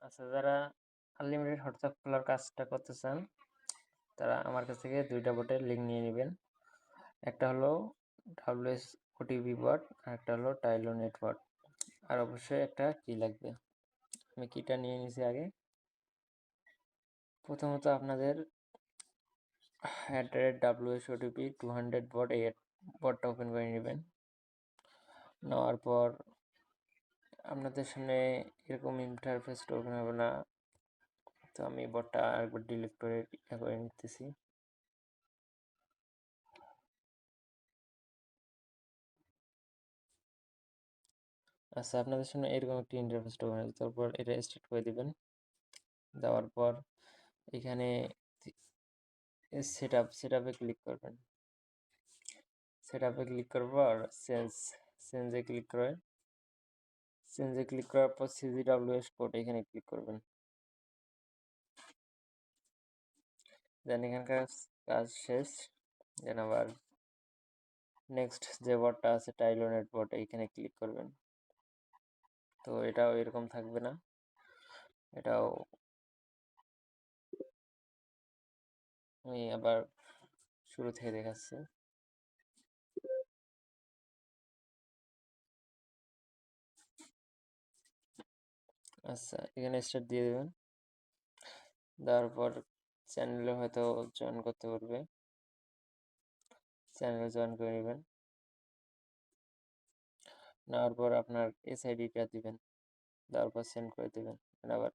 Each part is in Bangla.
আচ্ছা, যারা আনলিমিটেড হোয়াটসঅ্যাপ খোলার কাজটা করতে চান তারা আমার কাছ থেকে দুইটা বটের লিঙ্ক নিয়ে নেবেন। একটা হলো ডাব্লিউএস ওটিপি বট আর একটা হলো টাইলো নেট বট। আর অবশ্যই একটা কি লাগবে। আমি কিটা নিয়ে নিছি আগে। প্রথমত আপনাদের @WS OTP 200 বট এই বটটা ওপেন করে নেবেন। নেওয়ার পর আপনাদের সামনে এরকম ইন্টারফেসটা ওপেন হবে না, তো আমি বটটা আরেকবার ডিলিট করে নিতেছি। আচ্ছা, আপনাদের সামনে এরকম একটি ইন্টারফেসটা ওপেন হবে। তারপর এটা স্টার্ট করে দিবেন। দেওয়ার পর এখানে সেটআপে ক্লিক করবেন। সেটআপে ক্লিক করার পর চেঞ্জে ক্লিক করার পর CGWS পোর্ট এখানে ক্লিক করবেন। দেন এখানকার কাজ শেষ। দেন আবার নেক্সট যে বটটা আছে টাইলোনেট বট এইখানে ক্লিক করবেন। তো এটাও এরকম থাকবে না, এটাও আমি আবার শুরু থেকে দেখাচ্ছি। আচ্ছা, এখানে স্টার্ট দিয়ে দেবেন। দেওয়ার পর চ্যানেলে হয়তো জয়েন করতে পারবে, চ্যানেলে জয়েন করে নেবেন। নেওয়ার পর আপনার SIDটা দিবেন, দেওয়ার পর সেন্ড করে দেবেন। আবার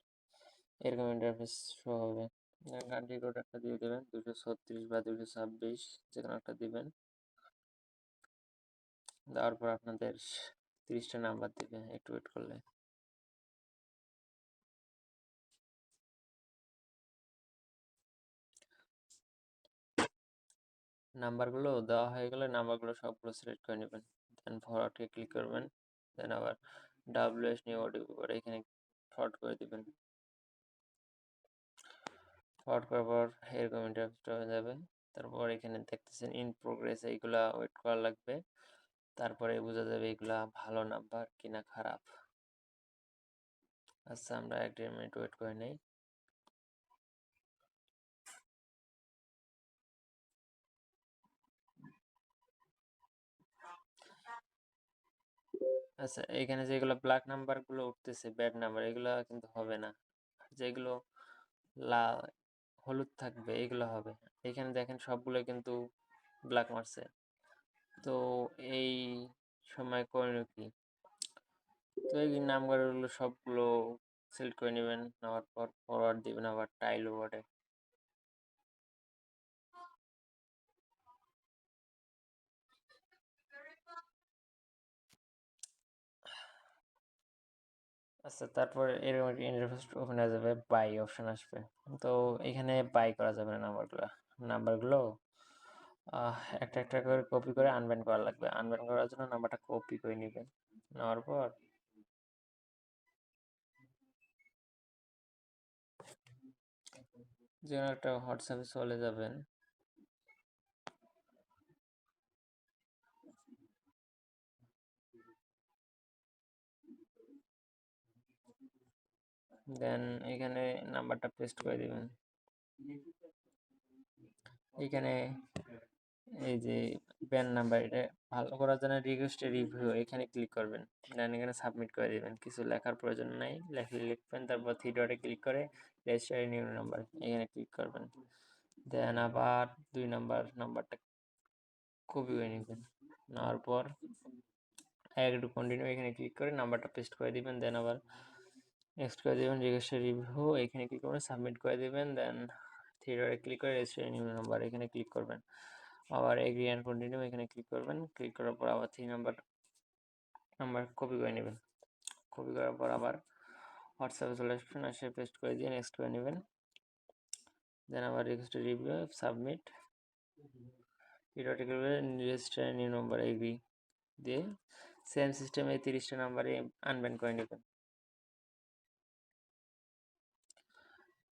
এরকম ইন্টারফেস শো হবে। কান্ট্রি কোড একটা দিয়ে দেবেন, 236 বা 226 যে কোনো একটা দিবেন। দেওয়ার পর আপনাদের 30টা নাম্বার দিবে, একটু ওয়েট করলে। নাম্বারগুলো দেওয়া হয়ে গেলে নাম্বারগুলো সবগুলো সিলেক্ট করে নেবেন। দেন ফরওয়ার্ডে ক্লিক করবেন। দেন আবার WS নিউ ওটিপি করে এখানে ফরওয়ার্ড করে দিবেন। ফরওয়ার্ড করার পর এরকম ইন্টারফেসটা হয়ে যাবে। তারপর এখানে দেখতেছেন ইন প্রোগ্রেস, এইগুলা ওয়েট করা লাগবে। তারপরে বোঝা যাবে এগুলা ভালো নাম্বার কিনা খারাপ। আচ্ছা, আমরা 1-1.5 মিনিট ওয়েট করে নেই। আচ্ছা, এখানে যেগুলো ব্ল্যাক নাম্বারগুলো উঠতেছে ব্যাড নাম্বার, এগুলো কিন্তু হবে না। যেগুলো লাল হলুদ থাকবে এগুলো হবে। এখানে দেখেন সবগুলো কিন্তু ব্ল্যাক মারছে। তো এই সময় করণীয় কি? তো এই নাম্বারগুলো সবগুলো সিলেক্ট করে নেবেন। নেওয়ার পর ফরওয়ার্ড দিবেন আবার টাইল ওভারে। আচ্ছা, তারপর এরকম একটা ইন্টারফেস ওপেন হয়ে যাবে, বাই অপশন আসবে। তো এখানে বাই করা যাবে না নাম্বারগুলো একটা একটা করে কপি করে আনব্যান করা লাগবে। আনব্যান করার জন্য নাম্বারটা কপি করে নেবেন। নেওয়ার পর যে কোনো একটা হোয়াটসঅ্যাপে চলে যাবেন। দেন এখানে নাম্বারটা পেস্ট করে দিবেন। এখানে এই যে প্যান নাম্বার, এটা ভালো করার জন্য রিকোয়েস্টে রিভিউ এখানে ক্লিক করবেন। দেন এখানে সাবমিট করে দিবেন। কিছু লেখার প্রয়োজন নাই, লিখবেন। তারপর থ্রি ডটে ক্লিক করে রেজিস্টার নিউ নাম্বার এখানে ক্লিক করবেন। দেন আবার 2 নাম্বারটা কপি করে নেবেন। নেওয়ার পর একটু কন্টিনিউ এখানে ক্লিক করে নাম্বারটা পেস্ট করে দিবেন। দেন আবার নেক্সট করে দিবেন, রেজিস্টার রিভিউ এখানে ক্লিক করে সাবমিট করে দিবেন। দেন থ্রি ডটে ক্লিক করে রেজিস্টার নিউ নাম্বার এখানে ক্লিক করবেন। আবার এগ্রি অ্যান্ড কন্টিনিউ এখানে ক্লিক করবেন। ক্লিক করার পর আবার 3 নাম্বার কপি করে নেবেন। কপি করার পর আবার হোয়াটসঅ্যাপে চলে আসবেন, এসে পেস্ট করে দিয়ে নেক্সট করে নেবেন। দেন আবার register review submit register new number agree দিয়ে সেম সিস্টেমে 30টা নাম্বারে আনব্যান করে নেবেন।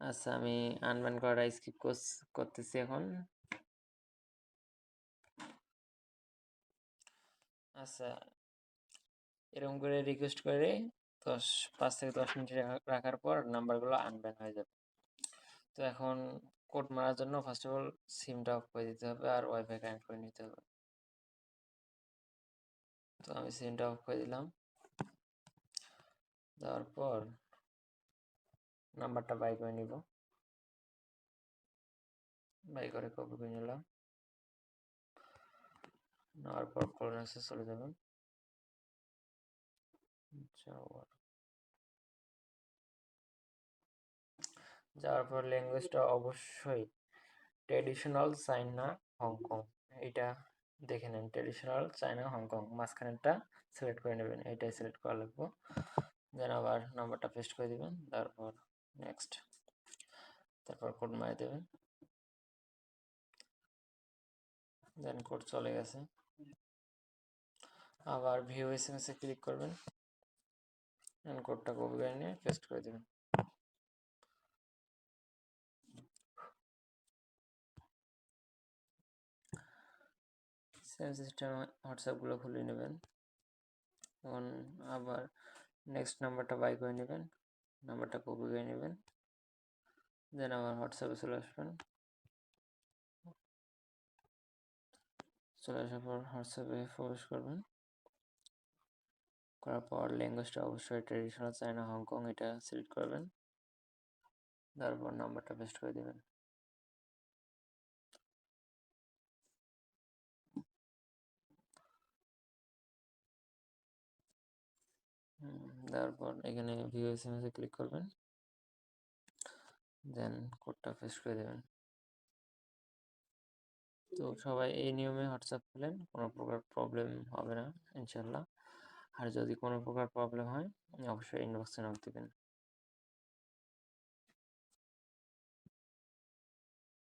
আচ্ছা, আমি আনব্যান করাটা স্কিপ করতেছি এখন। আচ্ছা, এরকম করে রিকোয়েস্ট করে 5 থেকে 10 মিনিট রাখার পর নাম্বারগুলো আনব্যান হয়ে যাবে। তো এখন কোড মারার জন্য ফার্স্ট অফ অল সিমটা অফ করে দিতে হবে আর ওয়াইফাই কানেক্ট করে নিতে হবে। তো আমি সিমটা অফ করে দিলাম, দেওয়ার পর নাম্বারটা বাই করে নিব, বাই করে কপি করে নিলাম, নেওয়ার পর কলনেক্সে চলে যাবেন, যাওয়ার পর ল্যাঙ্গুয়েজটা অবশ্যই ট্রেডিশনাল চাইনা হংকং, এইটা দেখে নেন, ট্রেডিশনাল চাইনা হংকং মাঝখানেরটা সিলেক্ট করে নেবেন, এইটাই সিলেক্ট করা লাগবে। দেন আবার নাম্বারটা পেস্ট করে দিবেন, তারপর নেক্সট, তারপর কোড মারিয়ে দেবেন, দেন কোড চলে গেছে। আবার ভিউ এসএমএস এ ক্লিক করবেন, দেন কোডটা কপি করে নিয়ে পেস্ট করে দেবেন। সেম সিস্টেম হোয়াটসঅ্যাপগুলো খুলে নেবেন, তখন আবার নেক্সট নাম্বারটা বাই করে নেবেন, নাম্বারটা কপি করে নেবেন, দেন আবার হোয়াটসঅ্যাপে চলে আসবেন, চলে আসার পর হোয়াটসঅ্যাপে প্রবেশ করবেন, করার পর ল্যাঙ্গুয়েজটা অবশ্যই ট্রেডিশনাল চাইনা হংকং এটা সিলেক্ট করবেন, তারপর নাম্বারটা পেস্ট করে দেবেন। তারপর এখানে ভিউ এসএমএস এ ক্লিক করবেন, দেন কোডটা পেস্ট করে দেবেন। তো সবাই এই নিয়মে হোয়াটসঅ্যাপ খুলেন, কোনো প্রকার প্রবলেম হবে না ইনশাল্লাহ। আর যদি কোনো প্রকার প্রবলেম হয় অবশ্যই ইনবক্সে নক দিবেন।